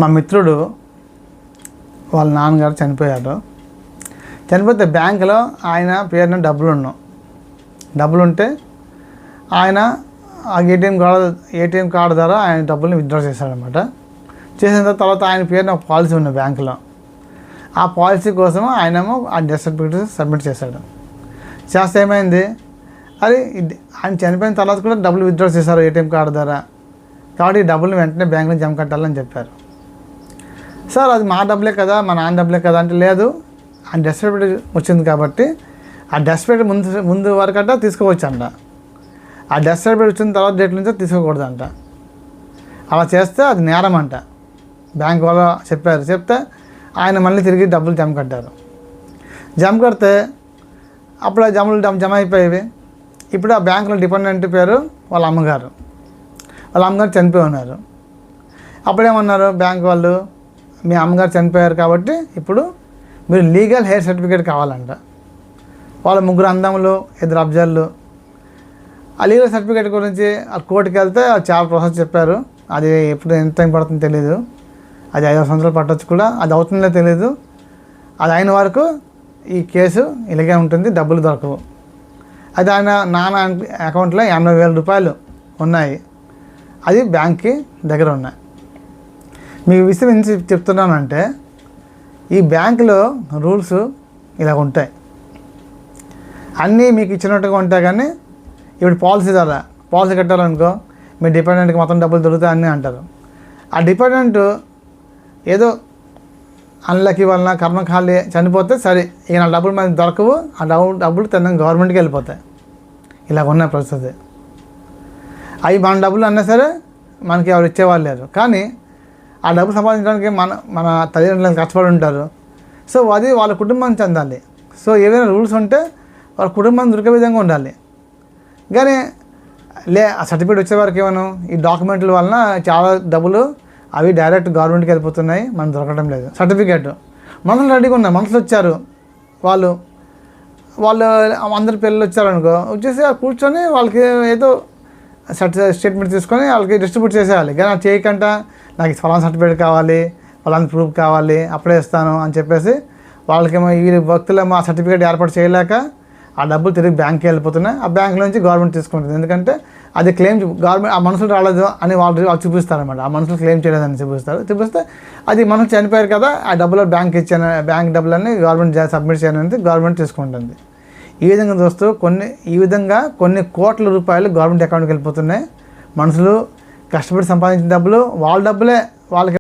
మా మిత్రుడు వాళ్ళ నాన్నగారు చనిపోయారు. చనిపోతే బ్యాంకులో ఆయన పేరున డబ్బులుంటే ఆయన ఆ ఏటీఎం కార్డు ద్వారా ఆయన డబ్బుల్ని విత్డ్రా చేశాడనమాట. చేసిన తర్వాత ఆయన పేరున ఒక పాలసీ ఉన్న బ్యాంకులో, ఆ పాలసీ కోసం ఆయనేమో ఆ డెత్ సర్టిఫికేట్ సబ్మిట్ చేశాడు. చేస్తే ఏమైంది, అది ఆయన చనిపోయిన తర్వాత కూడా డబ్బులు విత్డ్రా చేశారు ఏటీఎం కార్డు ద్వారా. కాబట్టి ఈ డబ్బులు వెంటనే బ్యాంకులో జమ కట్టాలని చెప్పారు. సార్ అది మా డబ్బులే కదా, మా నాన్న డబ్బులే కదా అంటే, లేదు ఆ డెత్ సర్టిఫికేట్ వచ్చింది కాబట్టి ఆ డెత్ సర్టిఫికేట్ ముందు వరకట తీసుకోవచ్చంట. ఆ డెత్ సర్టిఫికేట్ వచ్చిన తర్వాత డేట్ నుంచో తీసుకోకూడదంట. అలా చేస్తే అది నేరం అంట. బ్యాంక్ వాళ్ళు చెప్తే ఆయన మళ్ళీ తిరిగి డబ్బులు జమ కట్టారు. జమ కడితే అప్పుడు ఆ జమ అయిపోయేవి. ఇప్పుడు ఆ బ్యాంకులో డిపెండెంట్ పేరు వాళ్ళ అమ్మగారు చనిపోయి ఉన్నారు. అప్పుడేమన్నారు బ్యాంక్ వాళ్ళు, మీ అమ్మగారు చనిపోయారు కాబట్టి ఇప్పుడు మీరు లీగల్ హెయిర్ సర్టిఫికేట్ కావాలంట. వాళ్ళ 3 అందములు 2 అబ్జర్లు. ఆ లీగల్ సర్టిఫికేట్ గురించి ఆ కోర్టుకి వెళ్తే చాలా ప్రాసెస్ చెప్పారు. అది ఎప్పుడు ఎంత టైం పడుతుందో తెలీదు. అది 5 సంవత్సరాలు పట్టవచ్చు కూడా. అది అవుతుందో తెలీదు. అది అయిన వరకు ఈ కేసు ఇలాగే ఉంటుంది, డబ్బులు దొరకవు. అది ఆయన నాన్న అకౌంట్లో 80,000 రూపాయలు ఉన్నాయి. అది బ్యాంక్కి దగ్గర ఉన్నాయి. మీకు విషయం ఎందుకు చెప్తున్నానంటే, ఈ బ్యాంకులో రూల్స్ ఇలా ఉంటాయి. అన్నీ మీకు ఇచ్చినట్టుగా ఉంటాయి. కానీ ఇప్పుడు పాలసీ కట్టాలనుకో, మీ డిపెండెంట్కి మొత్తం డబ్బులు దొరుకుతాయి అన్నీ అంటారు. ఆ డిపెండెంట్ ఏదో అన్లకి వలన కర్మకాలి చనిపోతే సరే, ఇక నా డబ్బులు మనకి దొరకవు. ఆ డబ్బులు తిన్న గవర్నమెంట్కి వెళ్ళిపోతాయి. ఇలా ఉన్న పరిస్థితి. అవి మన డబ్బులు అన్నా సరే మనకి ఎవరు ఇచ్చేవాళ్ళు లేరు. కానీ ఆ డబ్బు సంపాదించడానికి మన తల్లిదండ్రులు కష్టపడి ఉంటారు. సో అది వాళ్ళ కుటుంబానికి చెందాలి. సో ఏదైనా రూల్స్ ఉంటే వాళ్ళ కుటుంబం దొరికే విధంగా ఉండాలి. కానీ ఆ సర్టిఫికేట్ వచ్చేవారికి ఏమను, ఈ డాక్యుమెంట్ల వలన చాలా డబ్బులు అవి డైరెక్ట్ గవర్నమెంట్కి వెళ్ళిపోతున్నాయి, మనం దొరకడం లేదు. సర్టిఫికేట్ మనుషులు రెడీగా ఉన్నారు, మనుషులు వచ్చారు, వాళ్ళు అందరి పిల్లలు వచ్చారనుకో, వచ్చేసి కూర్చొని వాళ్ళకి ఏదో స్టేట్మెంట్ తీసుకొని వాళ్ళకి డిస్ట్రిబ్యూట్ చేసేయాలి. కానీ అది చేయకుండా నాకు ఫలానా సర్టిఫికేట్ కావాలి, ఫలానా ప్రూఫ్ కావాలి, అప్పుడే ఇస్తాను అని చెప్పేసి వాళ్ళకేమో ఈ భక్తులేమో ఆ సర్టిఫికేట్ ఏర్పాటు చేయలేక ఆ డబ్బులు తిరిగి బ్యాంక్కి వెళ్ళిపోతున్నాయి. ఆ బ్యాంక్ నుంచి గవర్నమెంట్ తీసుకుంటుంది. ఎందుకంటే అది క్లెయిమ్ గవర్నమెంట్ ఆ మనుషులు రాలేదు అని వాళ్ళు చూపిస్తారనమాట. ఆ మనుషులు క్లెయిమ్ చేయలేదని చూపిస్తే అది మనుషులు చనిపోయారు కదా, ఆ డబ్బులు బ్యాంక్ డబ్బులన్నీ గవర్నమెంట్ సబ్మిట్ చేయడానికి గవర్నమెంట్ తీసుకుంటుంది. ఈ విధంగా కొన్ని కోట్ల రూపాయలు గవర్నమెంట్ అకౌంట్కి వెళ్ళిపోతున్నాయి. మనుషులు కష్టపడి సంపాదించిన డబ్బులు వాళ్ళ డబ్బులే వాళ్ళకి